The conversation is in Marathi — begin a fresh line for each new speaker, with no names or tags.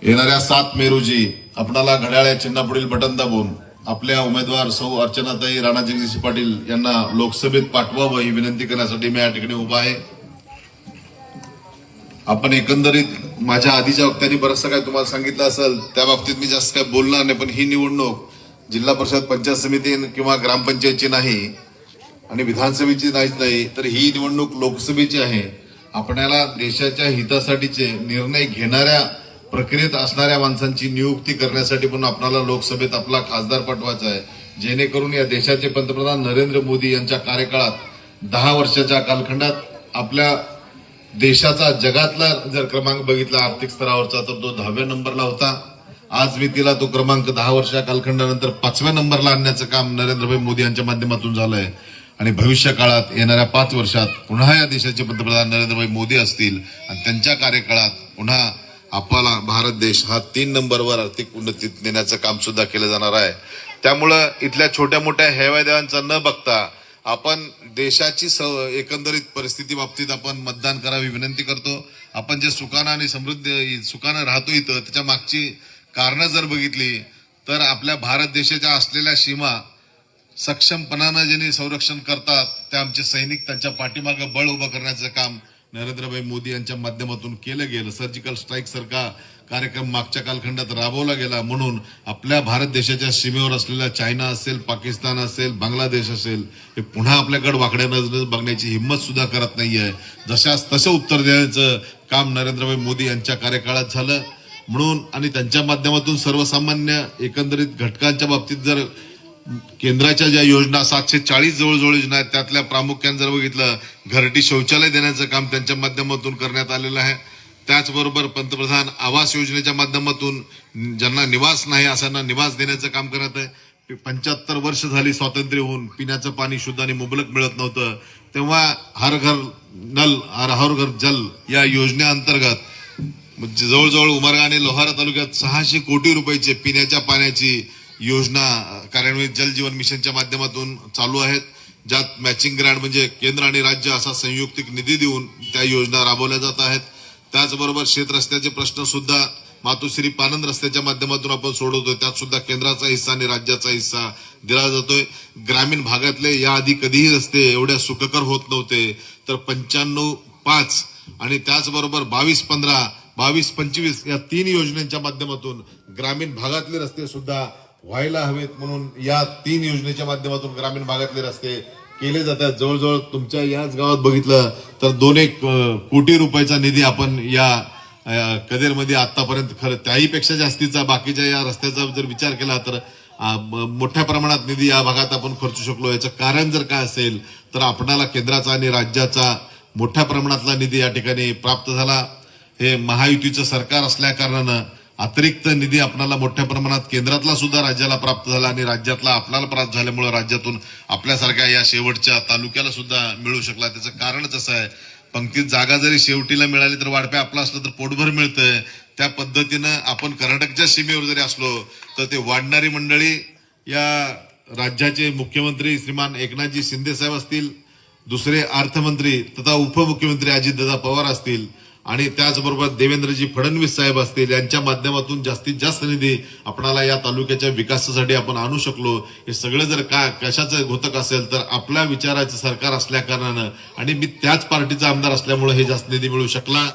येणाऱ्या 7 मे रोजी आपणाला घड्याळ्या चिन्हापुढील बटन दाबून आपल्या उमेदवार सौ अर्चनाताई राणा जगदीश पाटील यांना लोकसभेत पाठवावं ही विनंती करण्यासाठी मी या ठिकाणी उभा आहे। आपण एकंदरीत माझ्या आधीच्या वक्त्यांनी बरंचसं काय तुम्हाला सांगितलं असेल, त्या बाबतीत मी जास्त काय बोलणार नाही, पण ही निवडणूक जिल्हा परिषद पंचायत समिती किंवा ग्रामपंचायतची नाही आणि विधानसभेची नाही, तर ही निवडणूक लोकसभेची आहे। आपल्याला देशाच्या हितासाठीचे निर्णय घेणाऱ्या प्रक्रियेत असणाऱ्या माणसांची नियुक्ती करण्यासाठी पण आपल्याला लोकसभेत आपला खासदार पाठवायचा आहे, जेणेकरून या देशाचे पंतप्रधान नरेंद्र मोदी यांच्या कार्यकाळात 10 वर्षाच्या कालखंडात आपल्या देशाचा जगातला जर क्रमांक बघितला आर्थिक स्तरावरचा तर तो 10व्या नंबरला होता। आज मी तिला तो क्रमांक 10 वर्षाच्या कालखंडानंतर 5व्या नंबरला आणण्याचं काम नरेंद्रभाई मोदी यांच्या माध्यमातून झालंय आणि भविष्य काळात येणाऱ्या 5 वर्षात पुन्हा या देशाचे पंतप्रधान नरेंद्रभाई मोदी असतील आणि त्यांच्या कार्यकाळात पुन्हा आपला भारत देश हा 3 नंबरवर आर्थिक उन्नतीत नेण्याचं काम सुद्धा केलं जाणार आहे। त्यामुळं इथल्या छोट्या मोठ्या हेवादेवांचा न बघता आपण देशाची एकंदरीत परिस्थिती बाबतीत आपण मतदान करावी विनंती करतो। आपण जे सुखानं आणि समृद्ध सुखानं राहतो इथं त्याच्या मागची कारणं जर बघितली तर आपल्या भारत देशाच्या असलेल्या सीमा सक्षमपणानं ज्यांनी संरक्षण करतात त्या आमचे सैनिक त्यांच्या पाठीमागे बळ उभं करण्याचं काम नरेंद्रभाई मोदी यांच्या माध्यमातून केलं गेलं। सर्जिकल स्ट्राईक सारखा कार्यक्रम मागच्या कालखंडात राबवला गेला, म्हणून आपल्या भारत देशाच्या सीमेवर असलेल्या चायना असेल, पाकिस्तान असेल, बांगलादेश असेल, हे पुन्हा आपल्याकडे वाकड्या नजरेने बघण्याची हिंमत सुद्धा करत नाहीये। जशास तसं उत्तर देण्याचं काम नरेंद्रभाई मोदी यांच्या कार्यकाळात झालं म्हणून आणि त्यांच्या माध्यमातून सर्वसामान्य एकंदरीत घटकांच्या बाबतीत जर केंद्राच्या ज्या योजना 740 जवळजवळ योजना आहेत त्यातल्या प्रामुख्याने जर बघितलं घरटी शौचालय देण्याचं काम त्यांच्या माध्यमातून करण्यात आलेलं आहे। त्याचबरोबर पंतप्रधान आवास योजनेच्या माध्यमातून ज्यांना निवास नाही अशांना निवास देण्याचं काम करत आहे। 75 वर्ष झाली स्वातंत्र्य होऊन पिण्याचं पाणी शुद्ध आणि मुबलक मिळत नव्हतं, तेव्हा हर घर नल हर घर जल या योजनेअंतर्गत जवळजवळ उमरगा आणि लोहारा तालुक्यात 600 कोटी रुपयाचे पिण्याच्या पाण्याची योजना कार्यान्वित जल जीवन मिशनच्या माध्यमातून चालू आहेत, ज्यात मॅचिंग ग्रँट म्हणजे केंद्र आणि राज्य असा संयुक्तिक निधी देऊन त्या योजना राबवल्या जात आहेत। त्याचबरोबर शेत रस्त्याचे प्रश्न सुद्धा मातोश्री पानंद रस्त्याच्या माध्यमातून आपण सोडवतोय, त्यात सुद्धा केंद्राचा हिस्सा आणि राज्याचा हिस्सा दिला जातोय। ग्रामीण भागातले याआधी कधीही रस्ते एवढ्या सुखकर होत नव्हते, तर 95-5 आणि त्याचबरोबर 22-15 22-25 या 3 योजनांच्या माध्यमातून ग्रामीण भागातले रस्ते सुद्धा व्हायला हवेत, म्हणून या 3 योजनेच्या माध्यमातून ग्रामीण भागातले रस्ते केले जातात। जवळजवळ तुमच्या याच गावात बघितलं तर 2-1 कोटी रुपयाचा निधी आपण या कदेरमध्ये आतापर्यंत खरं त्याहीपेक्षा जास्तीचा बाकीच्या या रस्त्याचा जर विचार केला तर मोठ्या प्रमाणात निधी या भागात आपण खर्चू शकलो। याचं कारण जर काय असेल तर आपणाला केंद्राचा आणि राज्याचा मोठ्या प्रमाणातला निधी या ठिकाणी प्राप्त झाला। हे महायुतीचं सरकार असल्या कारणानं अतिरिक्त निधी आपल्याला मोठ्या प्रमाणात केंद्रातला सुद्धा राज्याला प्राप्त झाला आणि राज्यातला आपल्याला प्राप्त झाल्यामुळे राज्यातून आपल्यासारख्या या शेवटच्या तालुक्याला सुद्धा मिळू शकला। त्याचं कारणच असं आहे, पंक्तीत जागा जरी शेवटीला मिळाली तर वाढप्या आपलं असलं तर पोटभर मिळतंय, त्या पद्धतीनं आपण कर्नाटकच्या सीमेवर जरी असलो तर ते वाढणारी मंडळी या राज्याचे मुख्यमंत्री श्रीमान एकनाथजी शिंदे साहेब असतील, दुसरे अर्थमंत्री तथा उपमुख्यमंत्री अजितदादा पवार असतील आणि त्याचबरोबर देवेंद्रजी फडणवीस साहेब असतील, यांच्या माध्यमातून जास्तीत जास्त निधी आपणाला या तालुक्याच्या विकासासाठी आपण आणू शकलो। हे सगळं जर कशाचं घोतक असेल तर आपल्या विचाराचं सरकार असल्या कारणानं आणि मी त्याच पार्टीचा आमदार असल्यामुळे हे जास्त निधी मिळू शकला।